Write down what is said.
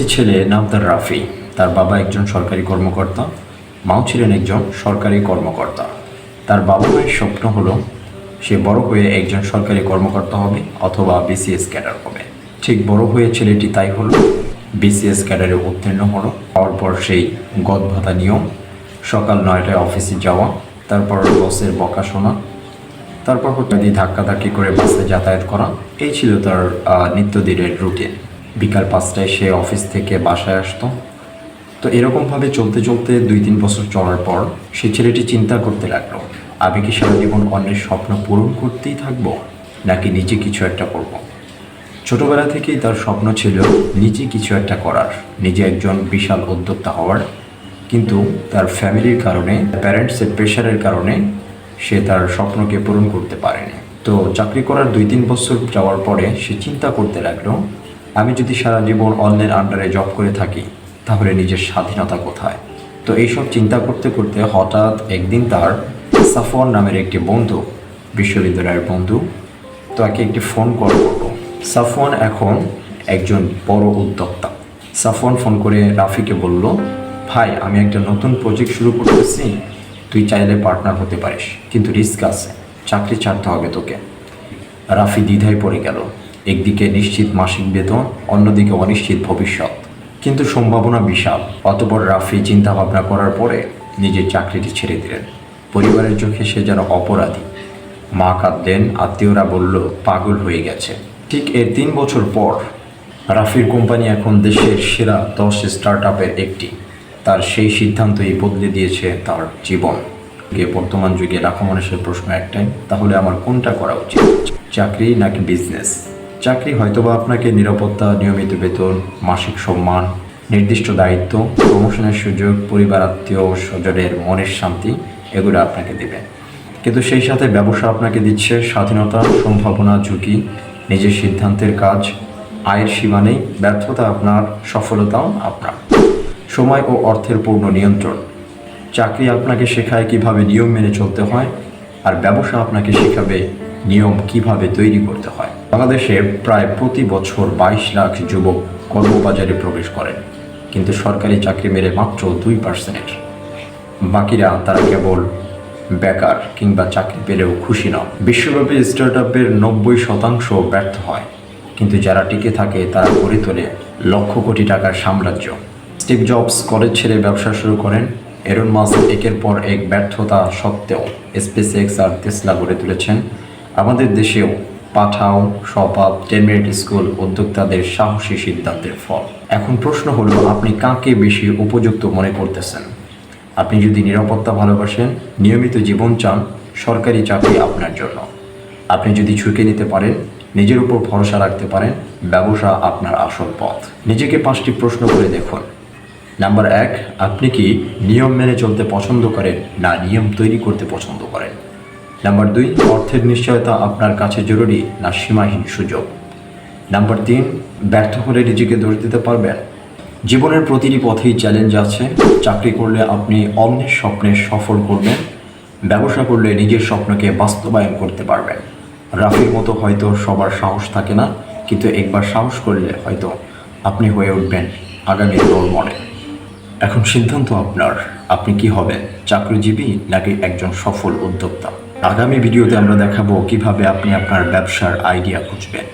একটি ছেলে, নাম তার রাফি। তার বাবা একজন সরকারি কর্মকর্তা, মাও ছিলেন একজন সরকারি কর্মকর্তা। তার বাবা মায়ের স্বপ্ন হলো সে বড় হয়ে একজন সরকারি কর্মকর্তা হবে অথবা বিসিএস ক্যাডার হবে। ঠিক বড় হয়ে ছেলেটি তাই হলো, বিসিএস ক্যাডারে উত্তীর্ণ হলো। হওয়ার পর সেই গদভাতা নিয়ম, সকাল 9টায় অফিসে যাওয়া, তারপর বসের বকা শোনা, তারপর হঠাৎই ধাক্কাধাক্কি করে বাসে যাতায়াত করা, এই ছিল তার নিত্যদিনের রুটিন। বিকাল 5টায় সে অফিস থেকে বাসায় আসতো। তো এরকমভাবে চলতে চলতে 2-3 বছর চলার পর সে ছেলেটি চিন্তা করতে লাগলো, আমি কি সারা জীবন অন্যের স্বপ্ন পূরণ করতেই থাকবো, নাকি নিজে কিছু একটা করব। ছোটবেলা থেকেই তার স্বপ্ন ছিল নিজে কিছু একটা করার, নিজে একজন বিশাল উদ্যোক্তা হওয়ার। কিন্তু তার ফ্যামিলির কারণে, প্যারেন্টসের প্রেশারের কারণে সে তার স্বপ্নকে পূরণ করতে পারেনি। তো চাকরি করার 2-3 বছর যাওয়ার পরে সে চিন্তা করতে লাগলো, আমি যদি সারা জীবন অন্যের আন্ডারে জব করে থাকি তাহলে নিজের স্বাধীনতা কোথায়। তো এইসব চিন্তা করতে করতে হঠাৎ একদিন তার সাফওয়ান নামের একটি বন্ধু, বিশ্ববিদ্যালয়ের বন্ধু, তাকে একটি ফোন কল করলো। সাফওয়ান এখন একজন বড় উদ্যোক্তা। সাফওয়ান ফোন করে রাফিকে বলল, ভাই আমি একটা নতুন প্রজেক্ট শুরু করতেছি, তুই চাইলে পার্টনার হতে পারিস, কিন্তু রিস্ক আছে, চাকরি ছাড়তে হবে তোকে। রাফি দ্বিধায় পড়ে গেল। একদিকে নিশ্চিত মাসিক বেতন, অন্যদিকে অনিশ্চিত ভবিষ্যৎ, কিন্তু সম্ভাবনা বিশাল। অতঃপর রাফি চিন্তা ভাবনা করার পরে নিজের চাকরিটি ছেড়ে দিলেন। পরিবারের চোখে সে যেন অপরাধী। মা কাঁদলেন, আত্মীয়রা বলল পাগল হয়ে গেছে। ঠিক এর 3 বছর পর রাফির কোম্পানি এখন দেশের সেরা 10 স্টার্টআপের একটি। তার সেই সিদ্ধান্তই বদলে দিয়েছে তার জীবন। বর্তমান যুগে লাখো মানুষের প্রশ্ন একটাই, তাহলে আমার কোনটা করা উচিত, চাকরি নাকি বিজনেস? চাকরি হয়তোবা আপনাকে নিরাপত্তা, নিয়মিত বেতন, মাসিক সম্মান, নির্দিষ্ট দায়িত্ব, প্রমোশনের সুযোগ, পরিবার, আত্মীয় স্বজনের মনের শান্তি, এগুলো আপনাকে দেবে। কিন্তু সেই সাথে ব্যবসা আপনাকে দিচ্ছে স্বাধীনতা, সম্ভাবনা, ঝুঁকি, নিজের সিদ্ধান্তের কাজ, আয়ের সীমা নেই, ব্যর্থতা আপনার, সফলতাও আপনার, সময় ও অর্থের পূর্ণ নিয়ন্ত্রণ। চাকরি আপনাকে শেখায় কিভাবে নিয়ম মেনে চলতে হয়, আর ব্যবসা আপনাকে শেখাবে নিয়ম কিভাবে তৈরি করতে হয়। বাংলাদেশে প্রায় প্রতি বছর 22 লাখ যুবক কর্মবাজারে প্রবেশ করেন, কিন্তু সরকারি চাকরি মেলে মাত্র 2%। বাকিরা তারা কেবল বেকার কিংবা চাকরি পেলেও খুশি নয়। বিশ্বব্যাপী স্টার্টআপের 90% ব্যর্থ হয়, কিন্তু যারা টিকে থাকে তারা গড়ে তোলে লক্ষ কোটি টাকার সাম্রাজ্য। স্টিভ জবস কলেজ ছেড়ে ব্যবসা শুরু করেন। এলন মাস্ক একের পর এক ব্যর্থতা সত্ত্বেও স্পেসএক্স আর টেসলা গড়ে তুলেছেন। আমাদের দেশেও পাঠাও, স্বপাপ, 10 মিনিট স্কুল উদ্যোক্তাদের সাহসী সিদ্ধান্তের ফল। এখন প্রশ্ন হলো, আপনি কাকে বেশি উপযুক্ত মনে করতেছেন? আপনি যদি নিরাপত্তা ভালোবাসেন, নিয়মিত জীবন চান, সরকারি চাকরি আপনার জন্য। আপনি যদি ঝুঁকে নিতে পারেন, নিজের উপর ভরসা রাখতে পারেন, ব্যবসা আপনার আসল পথ। নিজেকে 5টি প্রশ্ন করে দেখুন। নাম্বার 1, আপনি কি নিয়ম মেনে চলতে পছন্দ করেন, না নিয়ম তৈরি করতে পছন্দ করেন? নাম্বার 2, অর্থের নিশ্চয়তা আপনার কাছে জরুরি, না সীমাহীন সুযোগ? নাম্বার 3, ব্যর্থ হলে নিজেকে দোষ দিতে পারবেন? জীবনের প্রতিটি পথেই চ্যালেঞ্জ আছে। চাকরি করলে আপনি অন্যের স্বপ্নে সফল করবেন, ব্যবসা করলে নিজের স্বপ্নকে বাস্তবায়ন করতে পারবেন। রাফির মতো হয়তো সবার সাহস থাকে না, কিন্তু একবার সাহস করলে হয়তো আপনি হয়ে উঠবেন আগামী রোল মডেল। এখন সিদ্ধান্ত আপনার, আপনি কি হবেন, চাকরিজীবী নাকি একজন সফল উদ্যোক্তা? আগামী ভিডিওতে আমরা দেখাবো কিভাবে আপনি আপনার ব্যবসার আইডিয়া খুঁজবেন।